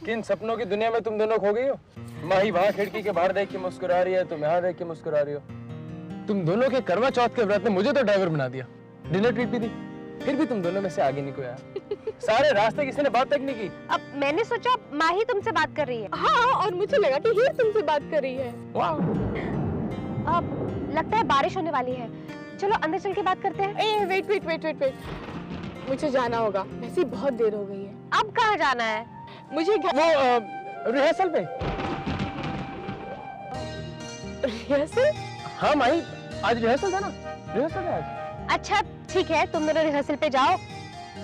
किन सपनों की दुनिया में तुम दोनों खो गई हो? माही वहां खिड़की के बाहर देख के मुस्कुरा रही है, तुम यहाँ देख के मुस्कुरा रही हो। तुम दोनों के करवा चौथ के व्रत ने मुझे तो ड्राइवर बना दिया, डिनर ट्रीट भी दी, फिर भी तुम दोनों में से आगे नहीं कोई आया। सारे रास्ते किसी ने बात तक नहीं की। अब मैंने सोचा माही तुमसे बात कर रही है। हाँ, और मुझे लगा कि हीर तुमसे बात कर रही है। वाह। अब लगता है बारिश होने वाली है, चलो अंदर चल के बात करते हैं। वेट, मुझे जाना होगा, वैसे बहुत देर हो गई है। अब कहाँ जाना है? मुझे वो रिहर्सल पे। रिहर्सल? हाँ माही, आज रिहर्सल था ना, रिहर्सल है आज। अच्छा ठीक है, तुम दोनों रिहर्सल पे जाओ,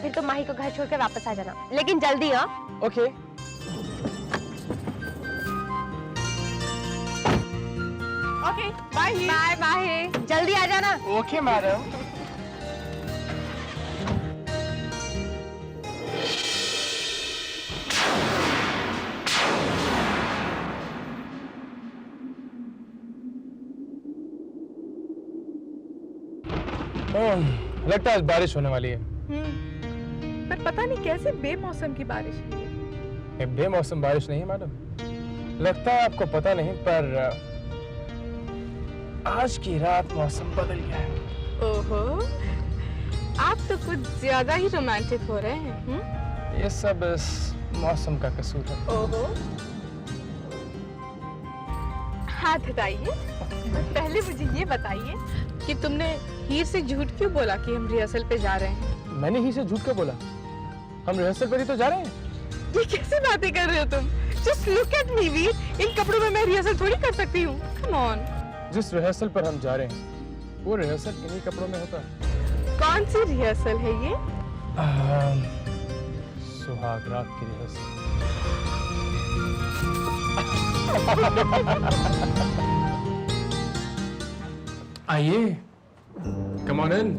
फिर तुम माही को घर छोड़ के वापस आ जाना, लेकिन जल्दी। हाँ ओके। ओके, बाय माही, जल्दी आ जाना। Okay madam. लगता है आज बारिश होने वाली है। पर पता नहीं कैसे बेमौसम की बारिश है। ये बेमौसम बारिश नहीं है मैडम, लगता है आपको पता नहीं, पर आज की रात मौसम बदल गया है। ओहो, आप तो कुछ ज्यादा ही रोमांटिक हो रहे हैं। ये सब इस मौसम का कसूर है। ओहो, हाथ हटाइए। पहले मुझे ये बताइए कि तुमने हीर से झूठ क्यों बोला कि हम रिहर्सल पे जा रहे हैं? मैंने ही से झूठ क्यों बोला? हम रिहर्सल पर ही तो जा रहे हैं। ये कैसी बातें कर रहे हो तुम? Just look at me, वीर। इन कपड़ों में मैं रिहर्सल थोड़ी कर सकती हूँ। Come on। जिस रिहर्सल पर हम जा रहे हैं, वो रिहर्सल इन्हीं कपड़ों में होता है। कौन सी रिहर्सल है ये? सुहाग रात की रिहर्सल। आइए, कम ऑन इन।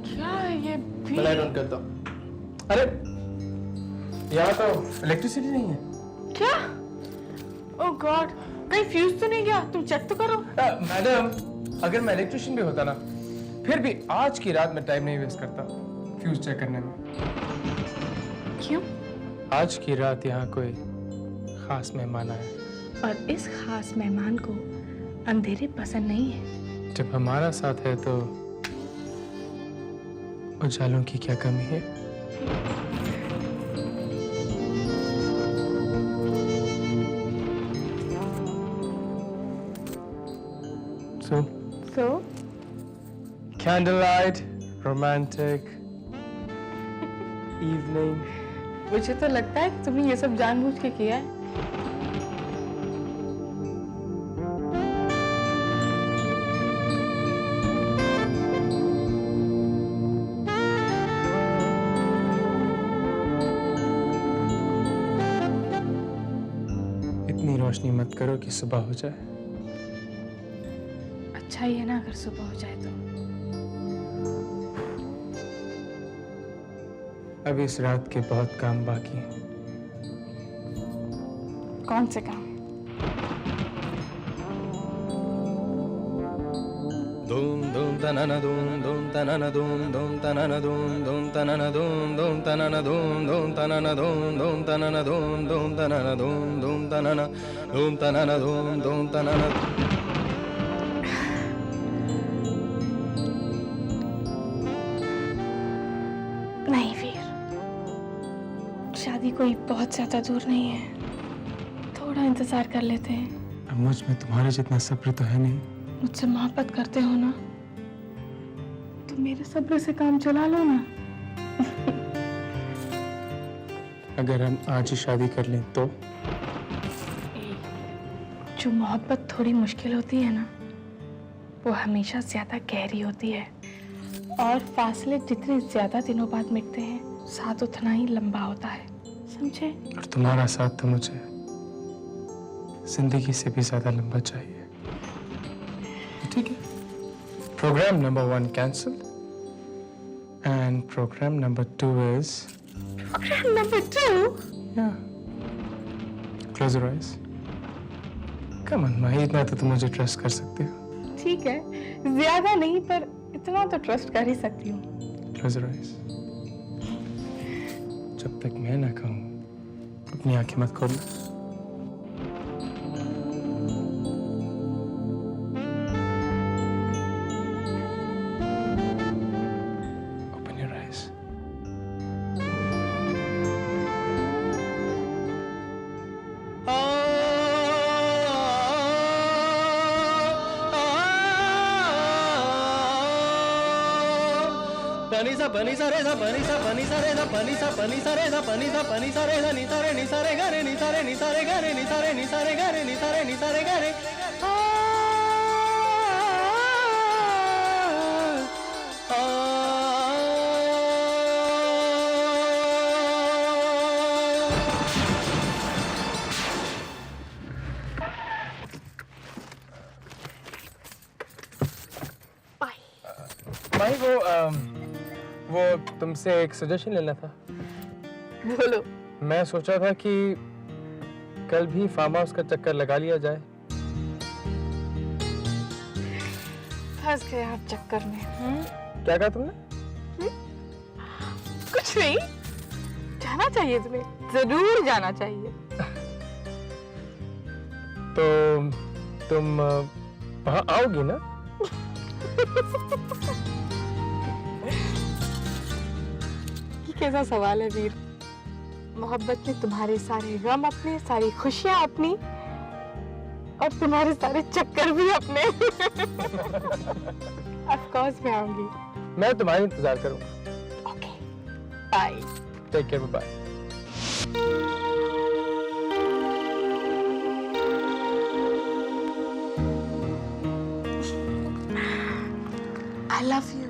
क्या है ये? मैं लाइट ऑन करता हूँ। अरे यहाँ तो इलेक्ट्रिसिटी नहीं है। क्या? ओह गॉड, कहीं फ्यूज तो नहीं गया? तुम चेक तो करो। मैडम, अगर मैं इलेक्ट्रिशियन भी होता ना, फिर भी आज की रात में टाइम नहीं वेस्ट करता फ्यूज चेक करने में। क्यों? आज की रात यहाँ कोई खास मेहमान आया, और इस खास मेहमान को अंधेरे पसंद नहीं है। जब हमारा साथ है तो उजालों की क्या कमी है? So? Candlelight, romantic evening. मुझे तो लगता है कि तुमने ये सब जानबूझ के किया है। इतनी रोशनी मत करो कि सुबह हो जाए। अच्छा ही है ना अगर सुबह हो जाए तो। अब इस रात के बहुत काम बाकी हैं। कौन से काम? Doom doom tanana doom tanana doom tanana doom tanana doom tanana doom tanana doom tanana doom tanana doom tanana doom tanana। नहीं वीर, शादी कोई बहुत ज्यादा दूर नहीं है, थोड़ा इंतजार कर लेते हैं। अब मुझ में तुम्हारे जितना सब्र तो है नहीं। मुझसे मोहब्बत करते हो ना, तो मेरे सब्र से काम चला लो ना। अगर हम आज ही शादी कर लें तो? जो मोहब्बत थोड़ी मुश्किल होती है ना, वो हमेशा ज्यादा गहरी होती है, और फासले जितने ज्यादा दिनों बाद मिटते हैं, साथ उतना ही लंबा होता है, समझे? और तुम्हारा साथ तो मुझे जिंदगी से भी ज्यादा लंबा चाहिए। ठीक है, programme number 1 cancel and programme number 2 is programme number 2? Close your eyes. Come on Mahi, इतना तो तुम मुझे ट्रस्ट कर सकते हो। ठीक है, ज्यादा नहीं पर इतना तो ट्रस्ट कर ही सकती हूँ। Close your eyes. जब तक मैं ना कहूँ अपनी आंखें मत खोल। Open your eyes. Pani sa pani sa re sa pani sa pani sa re sa pani sa pani sa re sa pani sa pani sa re sa ni sa re ga re ni sa re ni sa re ga re ni sa re ni sa re ga re ni sa re ni sa re ga re माही वो तुमसे एक suggestion लेना था। बोलो। मैं सोचा था कि कल भी फार्म हाउस का चक्कर लगा लिया जाए। फंस गए आप चक्कर में। क्या कहा तुमने? कुछ नहीं, जाना चाहिए तुम्हें, जरूर जाना चाहिए। तो तुम वहां आओगी ना? ये कैसा सवाल है वीर? मोहब्बत में तुम्हारे सारे गम अपने, सारी खुशियां अपनी और तुम्हारे सारे चक्कर भी अपने। ऑफ कोर्स मैं आऊंगी। मैं तुम्हारा इंतजार करूंगा। Okay, bye. Take care, bye. I love you.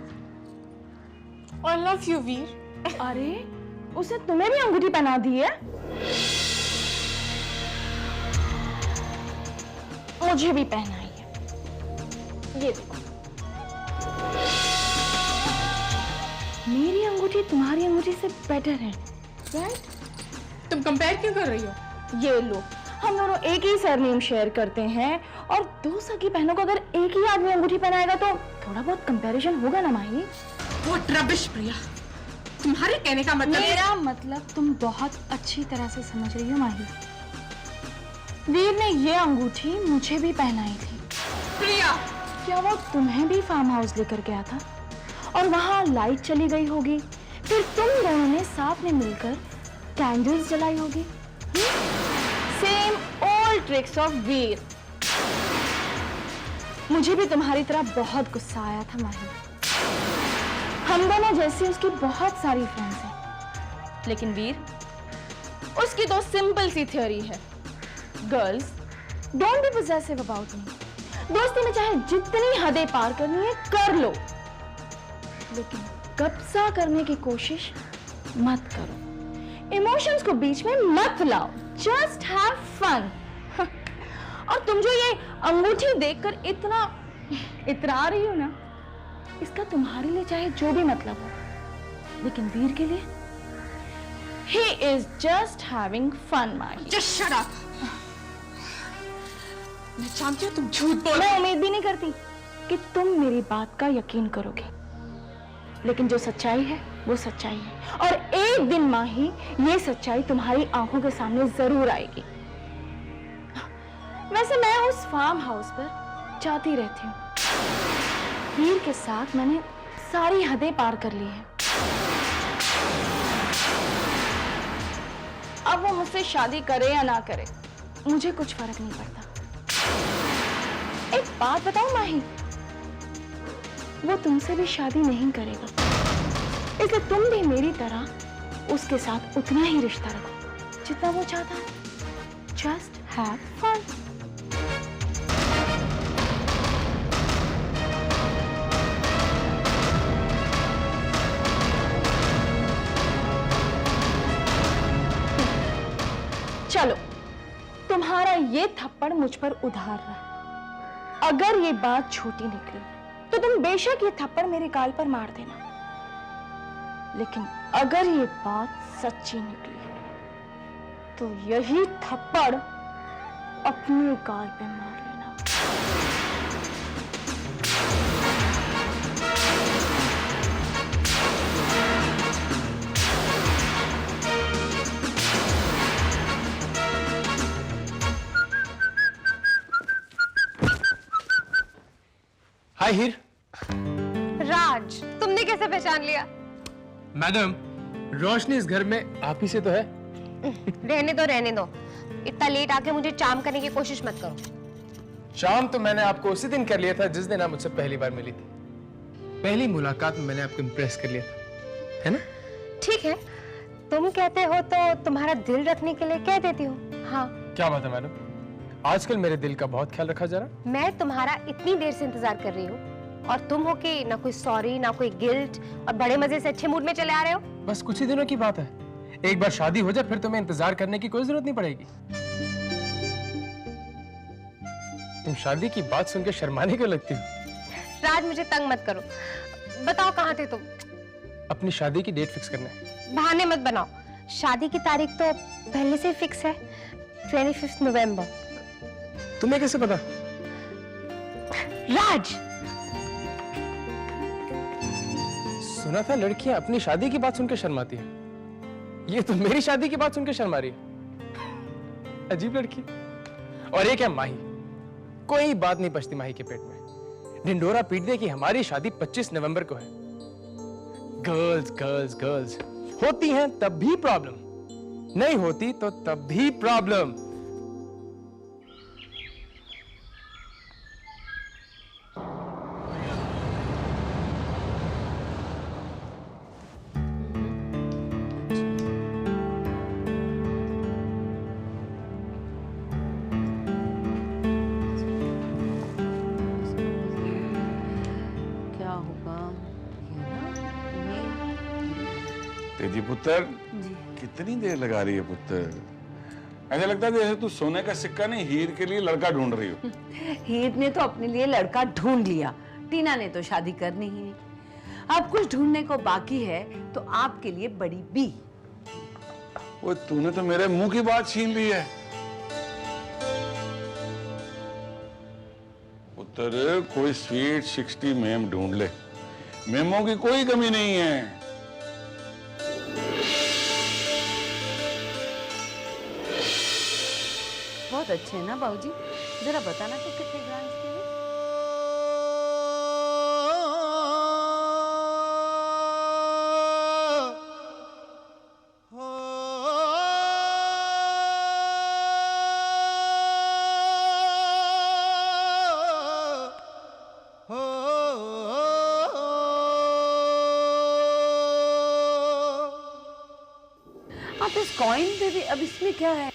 I love you, Veer. अरे उसे तुम्हें भी अंगूठी पहना दी है? मुझे भी पहनाई है। ये देखो, मेरी अंगूठी तुम्हारी अंगूठी से बेटर है, राइट? तुम कंपेयर क्यों कर रही हो? ये लो, हम दोनों एक ही सरनेम शेयर करते हैं और दो सगी बहनों को अगर एक ही आदमी अंगूठी पहनाएगा तो थोड़ा बहुत कंपैरिजन होगा ना माही? What rubbish, प्रिया। तुम्हारे कहने का मतलब मेरा मतलब तुम बहुत अच्छी तरह से समझ रही हो माही। वीर ने ये अंगूठी मुझे भी पहनाई थी। प्रिया, क्या वो तुम्हें भी फार्म हाउस लेकर गया था और वहां लाइट चली गई होगी, फिर तुम दोनों ने साथ में मिलकर कैंडल्स जलाई होगी? सेम ओल्ड ट्रिक्स ऑफ वीर। मुझे भी तुम्हारी तरह बहुत गुस्सा आया था माही। हम दोनों जैसी उसकी बहुत सारी फ्रेंड्स हैं, लेकिन वीर, उसकी तो सिंपल सी थ्योरी है, girls don't be possessive about me. दोस्ती में चाहे जितनी हदें पार करनी है कर लो, लेकिन कब्जा करने की कोशिश मत करो। इमोशंस को बीच में मत लाओ, जस्ट हैव फन। और तुम जो ये अंगूठी देखकर इतना इतरा रही हो ना, इसका तुम्हारे लिए चाहे जो भी मतलब हो, लेकिन वीर के लिए he is just having fun, Mahi. just shut up। मैं जानती हूँ तुम झूठ बोल। मैं उम्मीद भी नहीं करती कि तुम मेरी बात का यकीन करोगे, लेकिन जो सच्चाई है वो सच्चाई है, और एक दिन माही ये सच्चाई तुम्हारी आंखों के सामने जरूर आएगी। वैसे मैं उस फार्म हाउस पर जाती रहती हूँ। वीर के साथ मैंने सारी हदें पार कर ली है। अब वो मुझसे शादी करे या ना करे, मुझे कुछ फर्क नहीं पड़ता। एक बात बताऊं माही, वो तुमसे भी शादी नहीं करेगा, इसलिए तुम भी मेरी तरह उसके साथ उतना ही रिश्ता रखो जितना वो चाहता है। Just have fun. चलो, तुम्हारा ये थप्पड़ मुझ पर उधार रहा। अगर ये बात छोटी निकली तो तुम बेशक ये थप्पड़ मेरे गाल पर मार देना, लेकिन अगर ये बात सच्ची निकली तो यही थप्पड़ अपने गाल पे मार लेना। हाय हीर। राज, तुमने कैसे पहचान लिया? मैडम, रोशनी इस घर में आप ही से तो है। रहने दो रहने दो, इतना लेट आके मुझे चार्म करने की कोशिश मत करो। शाम तो मैंने आपको उसी दिन कर लिया था जिस दिन आप मुझसे पहली बार मिली थी। पहली मुलाकात में मैंने आपको इम्प्रेस कर लिया था, है ना? ठीक है, तुम कहते हो तो तुम्हारा दिल रखने के लिए कह देती हूँ। हाँ। क्या बात है मैडम, आजकल मेरे दिल का बहुत ख्याल रखा जा रहा। मैं तुम्हारा इतनी देर से इंतजार कर रही हूँ और तुम हो कि ना कोई सॉरी ना कोई गिल्ट और बड़े मजे से अच्छे मूड में चले आ रहे हो। बस कुछ ही दिनों की बात है, एक बार शादी हो जाए फिर तुम्हें इंतजार करने की कोई जरूरत नहीं पड़ेगी। तुम शादी की बात सुन के शर्माने क्यों लगती हो? राज, मुझे तंग मत करो, बताओ कहाँ थे तुम? अपनी शादी की डेट फिक्स करना है। बहाने मत बनाओ, शादी की तारीख तो पहले से फिक्स है, 25 नवंबर। तुम्हें कैसे पता? राज, सुना था लड़कियां अपनी शादी की बात सुनकर शर्माती हैं। ये तो मेरी शादी की बात सुनकर शर्मा रही है। अजीब लड़की। और ये क्या माही, कोई बात नहीं पचती माही के पेट में। ढिंडोरा पीट दे कि हमारी शादी 25 नवंबर को है। गर्ल्स गर्ल्स गर्ल्स होती हैं तब भी प्रॉब्लम, नहीं होती तो तब भी प्रॉब्लम। क्या होगा ये ना, ये तेजी पुत्र, कितनी देर लगा रही है पुत्र? ऐसा लगता है जैसे तू सोने का सिक्का नहीं हीर के लिए लड़का ढूंढ रही हो। हीर ने तो अपने लिए लड़का ढूंढ लिया, टीना ने तो शादी करनी ही नहीं। अब कुछ ढूंढने को बाकी है तो आपके लिए बड़ी बी। वो तूने तो मेरे मुंह की बात छीन ली है। पुत्र, कोई स्वीट 60 मेम ढूंढ ले, मेमों की कोई कमी नहीं है। बहुत अच्छे हैं ना बाबूजी, जरा बताना तो कितने ग्राम्स के हैं? आप इस कॉइन पे भी, अब इसमें क्या है?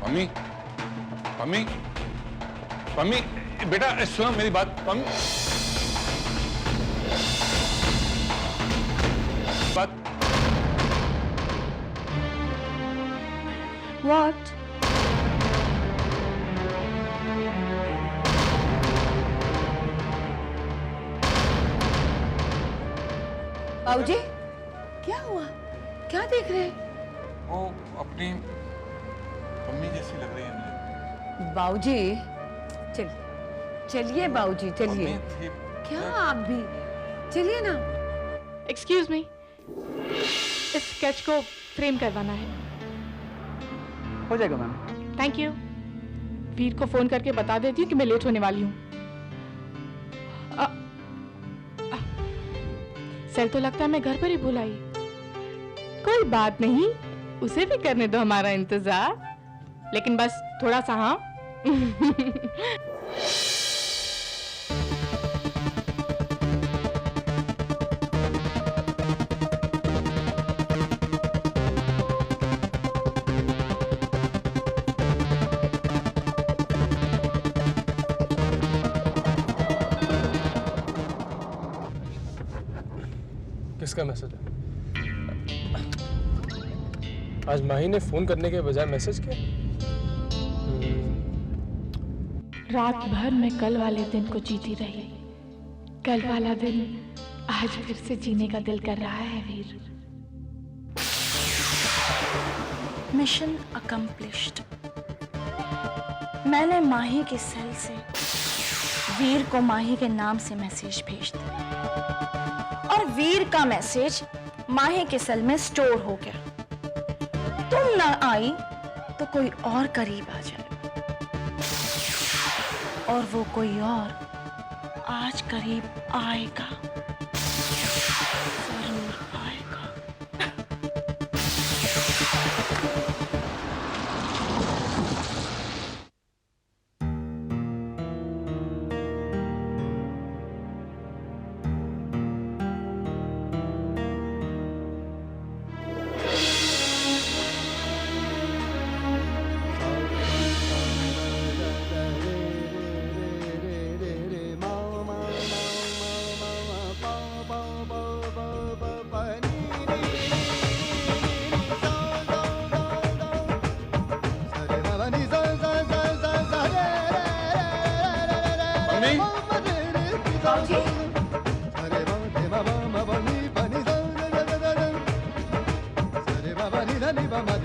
मम्मी, मम्मी, मम्मी, बेटा सुनो मेरी बात। मम्मी, बात। What? बाबूजी, क्या हुआ? क्या देख रहे हैं? वो अपनी मम्मी जैसी लग रही है मुझे। बाबूजी, चलिए चलिए बाबूजी चलिए। मम्मी थी। क्या आप भी चलिए ना। एक्सक्यूज मी, इस स्केच को फ्रेम करवाना है। हो जाएगा मैम। Thank you. वीर को फोन करके बता देती हूँ कि मैं लेट होने वाली हूँ। सर तो लगता है मैं घर पर ही भूल आई। कोई बात नहीं, उसे भी करने दो हमारा इंतजार, लेकिन बस थोड़ा सा। हाँ किसका मैसेज है? आज माही ने फोन करने के बजाय मैसेज किया। रात भर मैं कल वाले दिन को जीती रही। कल वाला दिन आज फिर से जीने का दिल कर रहा है वीर। Mission accomplished. मैंने माही के सेल से वीर को माही के नाम से मैसेज भेज दिया और वीर का मैसेज माही के सेल में स्टोर हो गया। तुम ना आई तो कोई और करीब आ जाए और वो कोई और आज करीब आएगा, जरूर आएगा।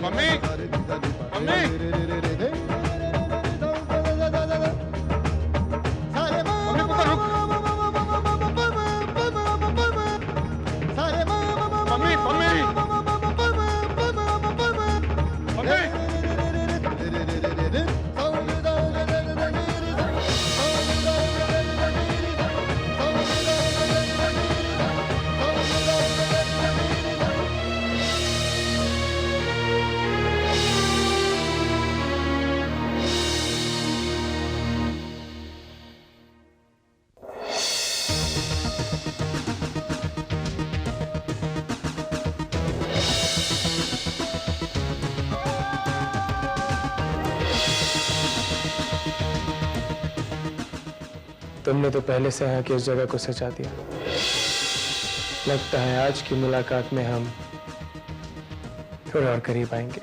मम्मी मम्मी तुमने तो पहले से यहाँ की उस जगह को सजा दिया। लगता है आज की मुलाकात में हम थोड़ा और करीब आएंगे।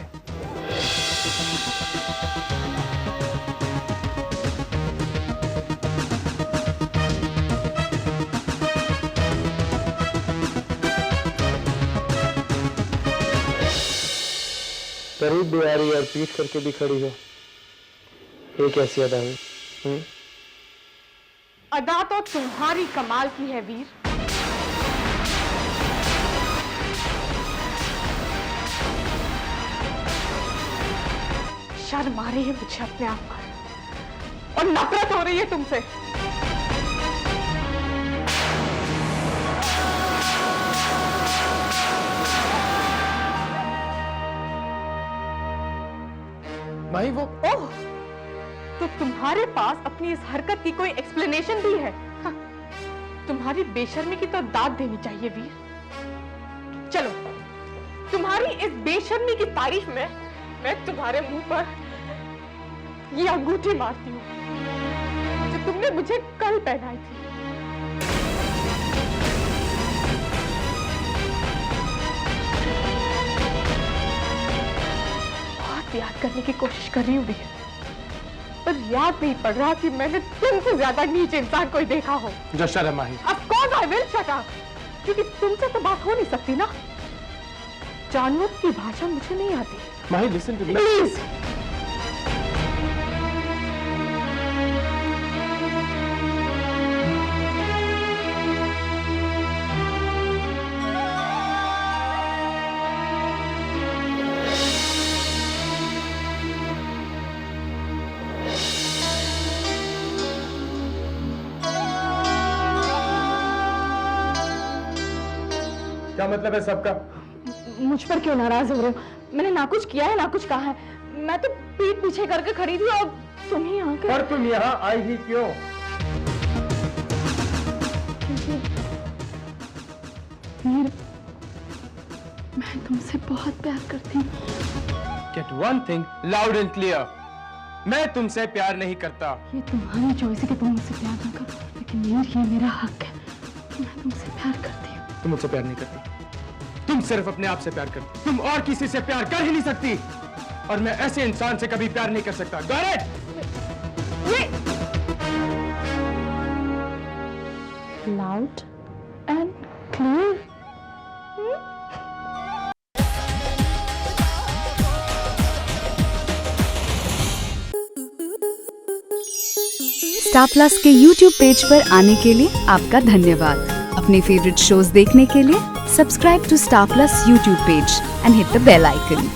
करीब भी आ रही है और पीठ करके भी खड़ी हो। ये कैसी अदा हुई? अदा तो तुम्हारी कमाल की है वीर। शर्म आ रही है मुझे अपने आप पर और नफरत हो रही है तुमसे। माही वो ओह, तो तुम्हारे पास अपनी इस हरकत की कोई एक्सप्लेनेशन भी है? हाँ, तुम्हारी बेशर्मी की तो दाद देनी चाहिए वीर। चलो, तुम्हारी इस बेशर्मी की तारीफ में मैं तुम्हारे मुंह पर ये अंगूठी मारती हूँ जो तुमने मुझे कल पहनाई थी। बहुत याद करने की कोशिश कर रही हूँ वीर, पर याद नहीं पड़ रहा कि मैंने तुमसे ज्यादा नीच इंसान कोई देखा हो। Just shut up, Mahi. Of course I will shut up, क्योंकि तुमसे तो बात हो नहीं सकती ना। जानवर की भाषा मुझे नहीं आती। माही, listen to me. प्लीज। क्या मतलब है सबका? मुझ पर क्यों नाराज हो रहे हो? मैंने ना कुछ किया है ना कुछ कहा है। मैं तो पीठ पीछे करके खड़ी थी और तुम ही आकर। और तुम यहाँ आई ही क्यों? वीर, मैं तुमसे बहुत प्यार करती हूँ। Get one thing loud and clear. मैं तुमसे प्यार नहीं करता। ये तुम्हारी चॉइस है कि तुम मुझसे प्यार ना करो, लेकिन ये मेरा हक है कि मैं तुमसे प्यार करती हूँ। तुम मुझसे प्यार नहीं करती। तुम सिर्फ अपने आप से प्यार करती। तुम और किसी से प्यार कर ही नहीं सकती। और मैं ऐसे इंसान से कभी प्यार नहीं कर सकता। Got it? Loud and clear. Star plus के यूट्यूब पेज पर आने के लिए आपका धन्यवाद। अपने फेवरेट शोज देखने के लिए subscribe to Star Plus YouTube page and hit the bell icon.